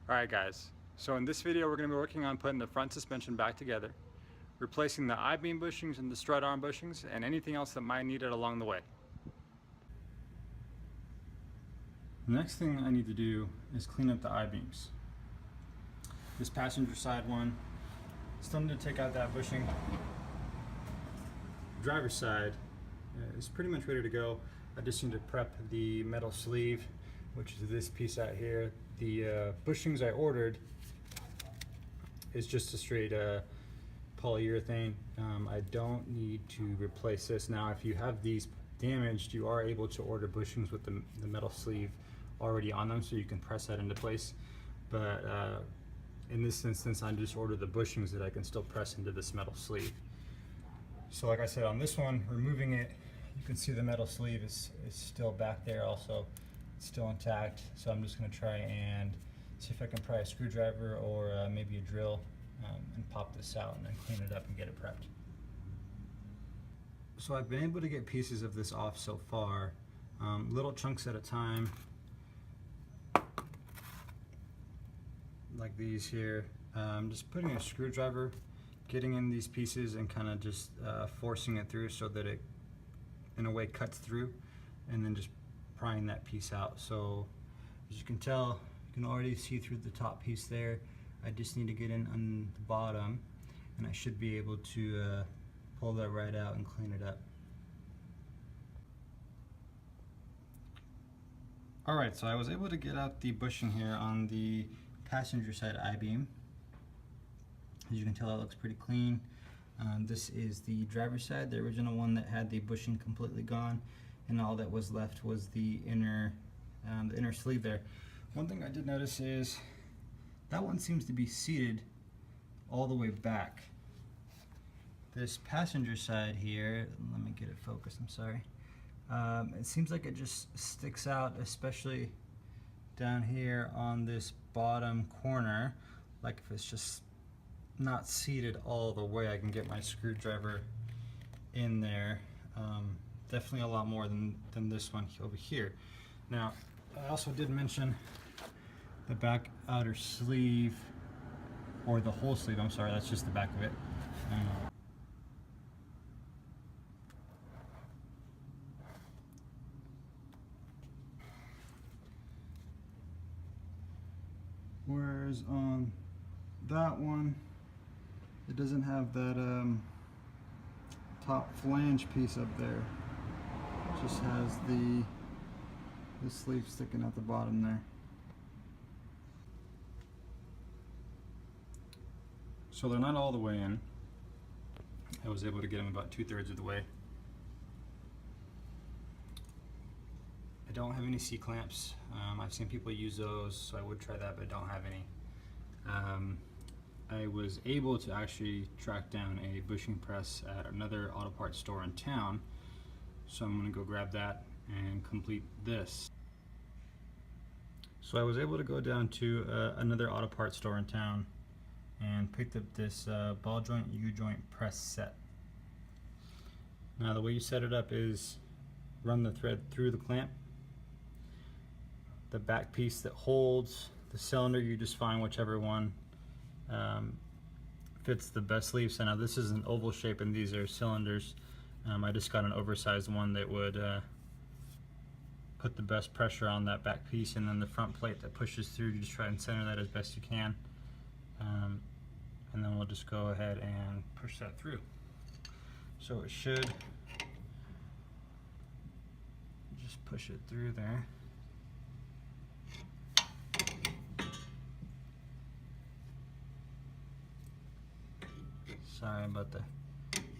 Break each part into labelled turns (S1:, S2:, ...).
S1: Alright guys, so in this video we're going to be working on putting the front suspension back together, replacing the I-beam bushings and the strut arm bushings, and anything else that might need it along the way. The next thing I need to do is clean up the I-beams. This passenger side one, still need to take out that bushing. Driver's side is pretty much ready to go. I just need to prep the metal sleeve, which is this piece out here. The bushings I ordered is just a straight polyurethane. I don't need to replace this. Now if you have these damaged, you are able to order bushings with the metal sleeve already on them, so you can press that into place. But in this instance I just ordered the bushings that I can still press into this metal sleeve. So like I said, on this one, removing it, you can see the metal sleeve is still back there also. It's still intact. So I'm just going to try and see if I can pry a screwdriver or maybe a drill and pop this out and then clean it up and get it prepped. So I've been able to get pieces of this off so far, little chunks at a time, like these here. Just putting a screwdriver, getting in these pieces and kind of just forcing it through so that it in a way cuts through, and then just prying that piece out. So as you can tell, you can already see through the top piece there. I just need to get in on the bottom and I should be able to pull that right out and clean it up. Alright, so I was able to get out the bushing here on the passenger side I-beam. As you can tell, it looks pretty clean. This is the driver's side, the original one that had the bushing completely gone, and all that was left was the inner sleeve there. One thing I did notice is that one seems to be seated all the way back. This passenger side here, let me get it focused, I'm sorry. It seems like it just sticks out, especially down here on this bottom corner, like if it's just not seated all the way. I can get my screwdriver in there. Definitely a lot more than this one over here. Now, I also did mention the back outer sleeve, or the whole sleeve, I'm sorry, that's just the back of it. Whereas on that one, it doesn't have that top flange piece up there. It just has the sleeve sticking at the bottom there. So they're not all the way in. I was able to get them about 2/3 of the way. I don't have any C-clamps. I've seen people use those, so I would try that, but I don't have any. I was able to actually track down a bushing press at another auto parts store in town, so I'm going to go grab that and complete this. So I was able to go down to another auto parts store in town and picked up this ball joint U-joint press set. Now the way you set it up is run the thread through the clamp. The back piece that holds the cylinder, you just find whichever one fits the best sleeve. So now this is an oval shape and these are cylinders. I just got an oversized one that would put the best pressure on that back piece, and then the front plate that pushes through, you just try and center that as best you can. And then we'll just go ahead and push that through. So it should just push it through there. Sorry about the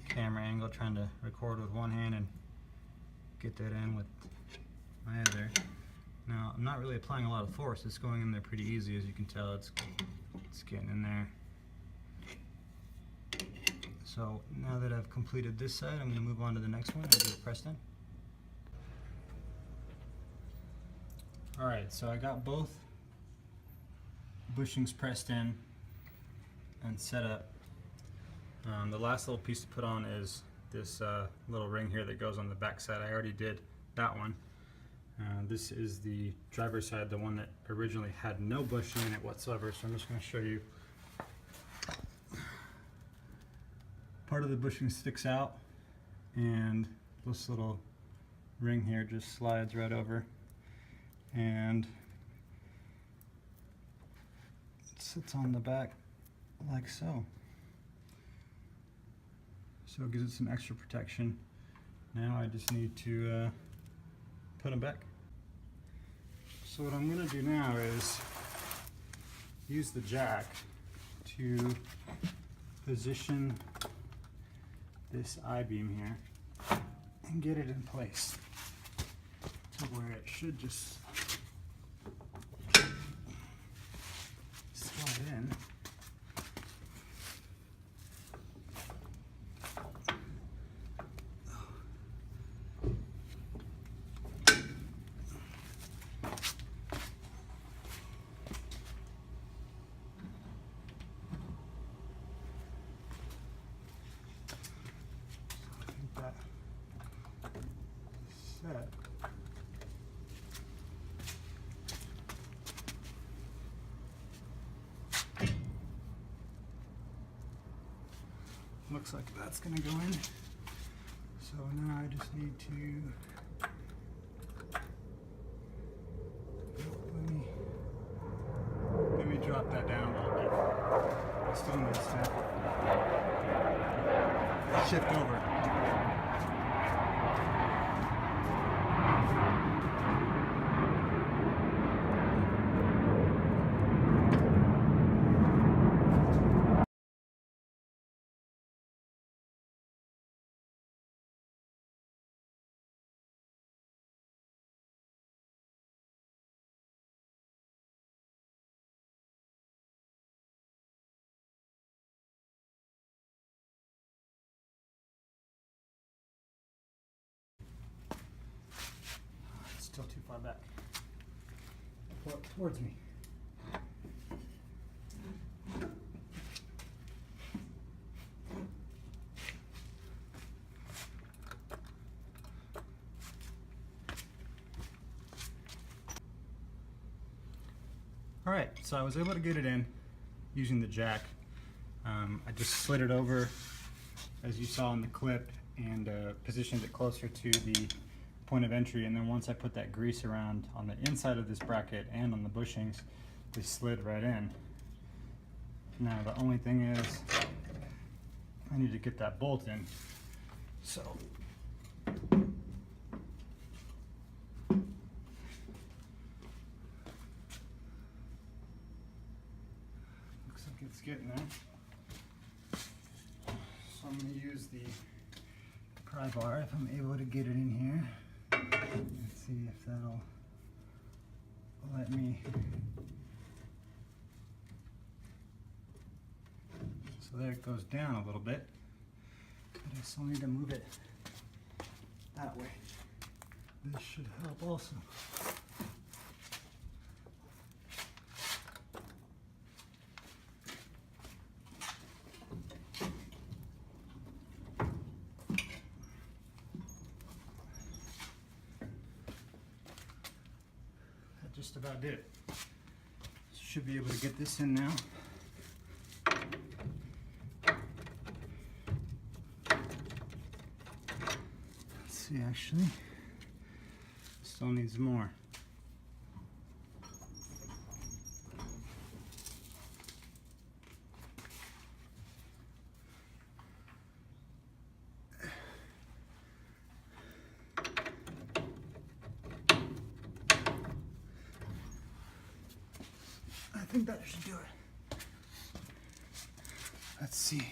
S1: camera angle, trying to record with one hand and get that in with my other. Now I'm not really applying a lot of force, it's going in there pretty easy. As you can tell, it's getting in there. So now that I've completed this side, I'm going to move on to the next one and get it pressed in. Alright, so I got both bushings pressed in and set up. The last little piece to put on is this little ring here that goes on the back side. I already did that one. This is the driver's side, the one that originally had no bushing in it whatsoever. So I'm just going to show you. Part of the bushing sticks out, and this little ring here just slides right over, and it sits on the back like so. So it gives it some extra protection. Now I just need to put them back. So what I'm going to do now is use the jack to position this I-beam here and get it in place to where it should just slide in. Set. Looks like that's going to go in. So now I just need to let me drop that down a little bit. I still need to shift over. Still too far back. Pull it towards me. Alright, so I was able to get it in using the jack. I just slid it over, as you saw in the clip, and positioned it closer to the point of entry, and then once I put that grease around on the inside of this bracket and on the bushings, they slid right in. Now the only thing is I need to get that bolt in. So looks like it's getting there. So I'm going to use the pry bar if I'm able to get it in here. Let's see if that'll let me. So there it goes down a little bit, but I still need to move it that way. This should help also. Just about did it. Should be able to get this in now. Let's see, actually, still needs more. I think that should do it. Let's see.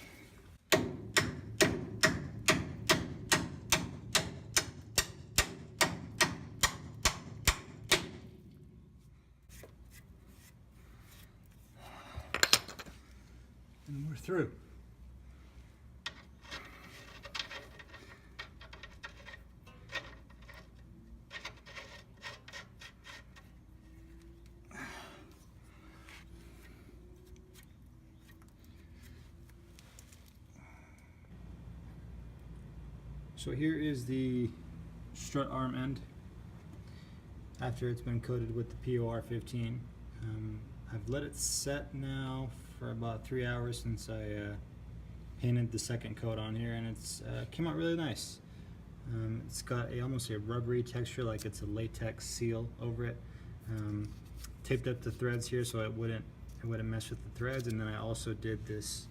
S1: And we're through. So here is the strut arm end. after it's been coated with the POR15. I've let it set now for about 3 hours since I painted the second coat on here, and it's came out really nice. It's got almost a rubbery texture, like it's a latex seal over it. Taped up the threads here so it wouldn't mess with the threads, and then I also did this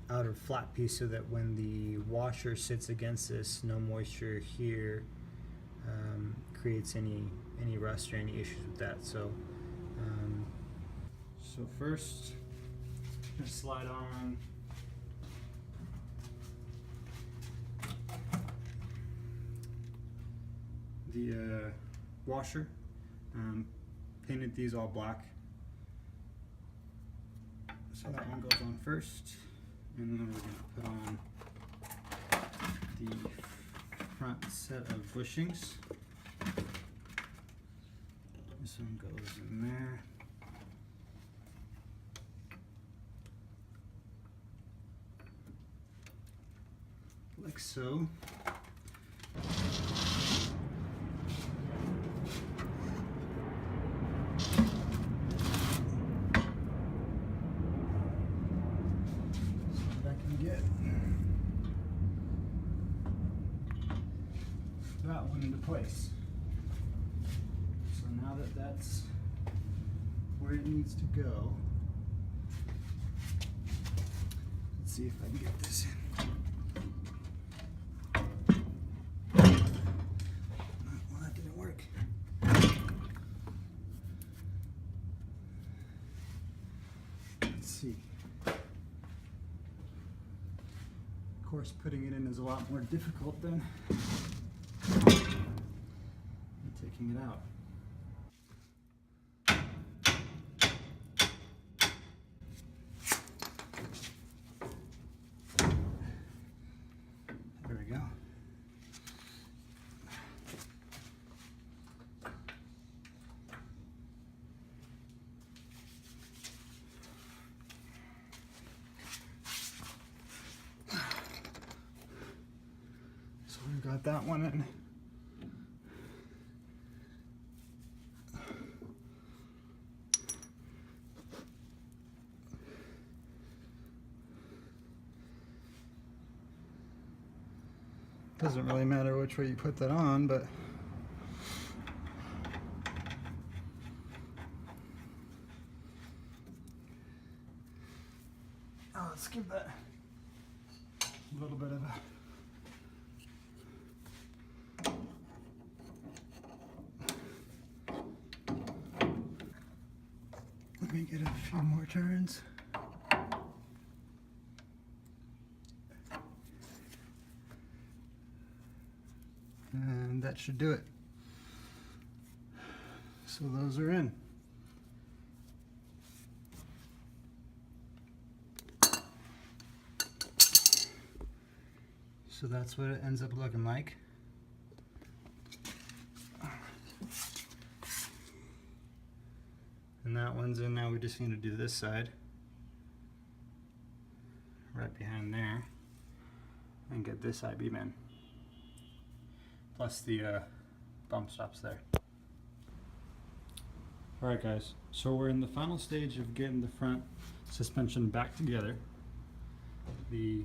S1: outer flat piece so that when the washer sits against this, no moisture here creates any rust or any issues with that. So first, I'm gonna slide on the washer. Painted these all black, so that one goes on first, and then we're going to put on the front set of bushings. This one goes in there. Like so. That one into place. So now that that's where it needs to go, let's see if I can get this in. Well, that didn't work. Let's see. Of course, putting it in is a lot more difficult than taking it out. There we go. So we got that one in. Doesn't really matter which way you put that on, but let's give that a little bit of let me get a few more turns. And that should do it. So those are in. So that's what it ends up looking like. And that one's in. Now we just need to do this side, right behind there, and get this I-beam in. Plus the bump stops there. Alright guys, so we're in the final stage of getting the front suspension back together. The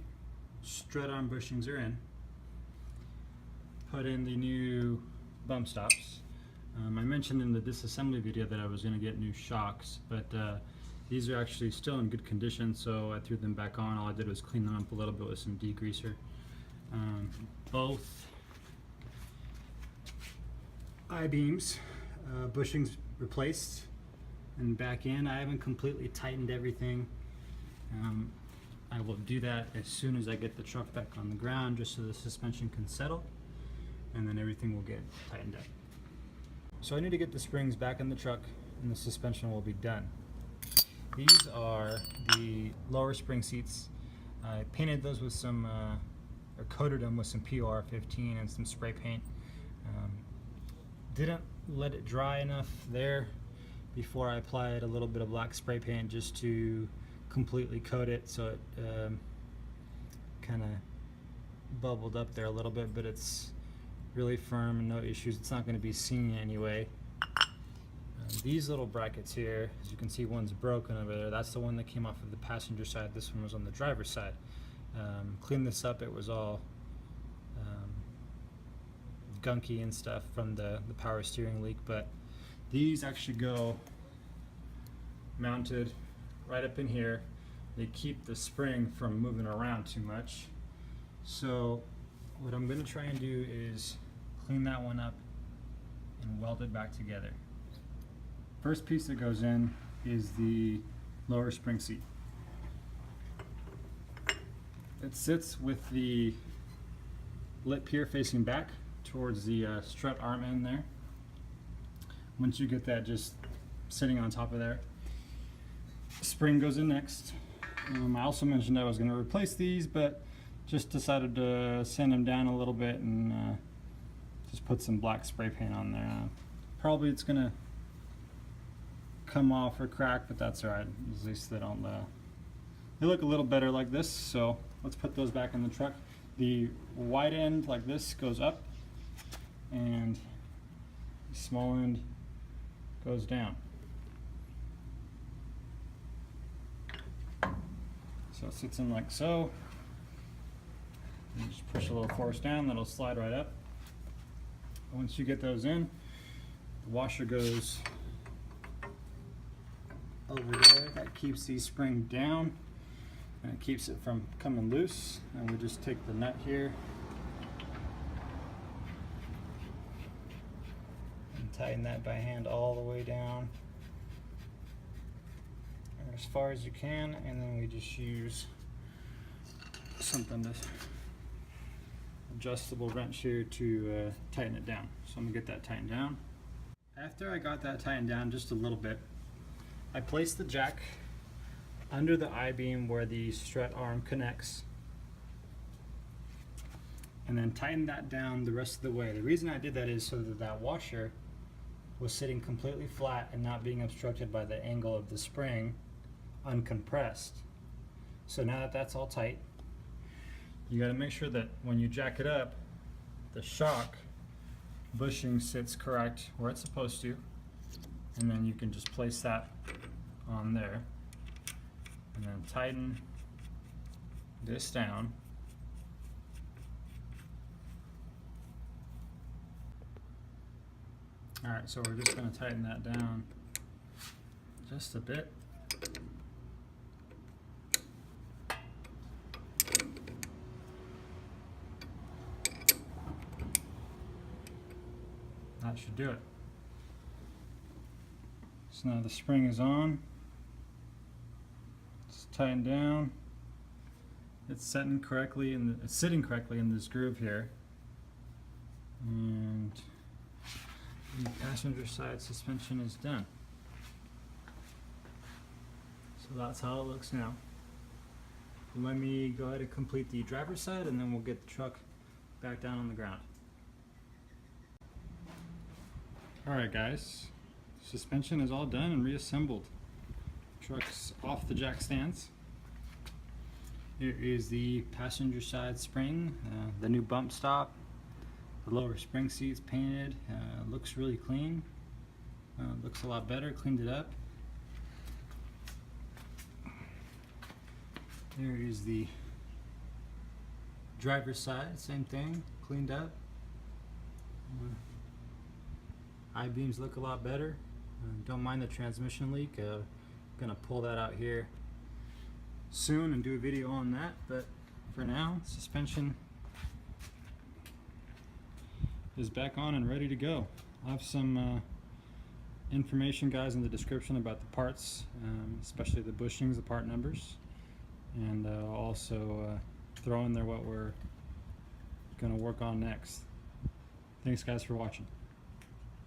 S1: strut arm bushings are in. Put in the new bump stops. I mentioned in the disassembly video that I was going to get new shocks, but these are actually still in good condition, so I threw them back on. All I did was clean them up a little bit with some degreaser. Both I-beams, bushings replaced and back in. I haven't completely tightened everything. I will do that as soon as I get the truck back on the ground, just so the suspension can settle, and then everything will get tightened up. So I need to get the springs back in the truck and the suspension will be done. These are the lower spring seats. I painted those with some, or coated them with some POR15 and some spray paint. Didn't let it dry enough there before I applied a little bit of black spray paint just to completely coat it, so it kind of bubbled up there a little bit, but it's really firm and no issues. It's not going to be seen anyway. These little brackets here, as you can see, one's broken over there. That's the one that came off of the passenger side. This one was on the driver's side. Cleaned this up. It was all gunky and stuff from the power steering leak, but these actually go mounted right up in here. They keep the spring from moving around too much. So what I'm going to try and do is clean that one up and weld it back together. First piece that goes in is the lower spring seat. It sits with the lip here facing back towards the strut arm end there. Once you get that just sitting on top of there, spring goes in next. I also mentioned I was going to replace these, but just decided to sand them down a little bit and just put some black spray paint on there. Probably it's going to come off or crack, but that's alright. At least they don't. They look a little better like this, so let's put those back in the truck. The wide end like this goes up, and the small end goes down. So it sits in like so. And just push a little force down, that'll slide right up. Once you get those in, the washer goes over there. That keeps the spring down and it keeps it from coming loose. And we just take the nut here and tighten that by hand all the way down, or as far as you can, and then we just use something to adjustable wrench here to tighten it down. So I'm gonna get that tightened down. After I got that tightened down just a little bit, I placed the jack under the I-beam where the strut arm connects, and then tightened that down the rest of the way. The reason I did that is so that that washer was sitting completely flat and not being obstructed by the angle of the spring, uncompressed. So now that that's all tight, you got to make sure that when you jack it up, the shock bushing sits correct where it's supposed to, and then you can just place that on there and then tighten this down. Alright, so we're just going to tighten that down just a bit. That should do it. So now the spring is on. It's tightened down. It's sitting correctly in this groove here. And the passenger side suspension is done. So that's how it looks now. Let me go ahead and complete the driver's side, and then we'll get the truck back down on the ground. Alright guys, suspension is all done and reassembled. Truck's off the jack stands. Here is the passenger side spring, the new bump stop. The lower spring seat's painted. Looks really clean. Looks a lot better. Cleaned it up. There is the driver's side. Same thing. Cleaned up. I-beams look a lot better. Don't mind the transmission leak. Gonna pull that out here soon and do a video on that. But for now, suspension is back on and ready to go. I'll have some information, guys, in the description about the parts, especially the bushings, the part numbers, and I'll also throw in there what we're going to work on next. Thanks guys for watching.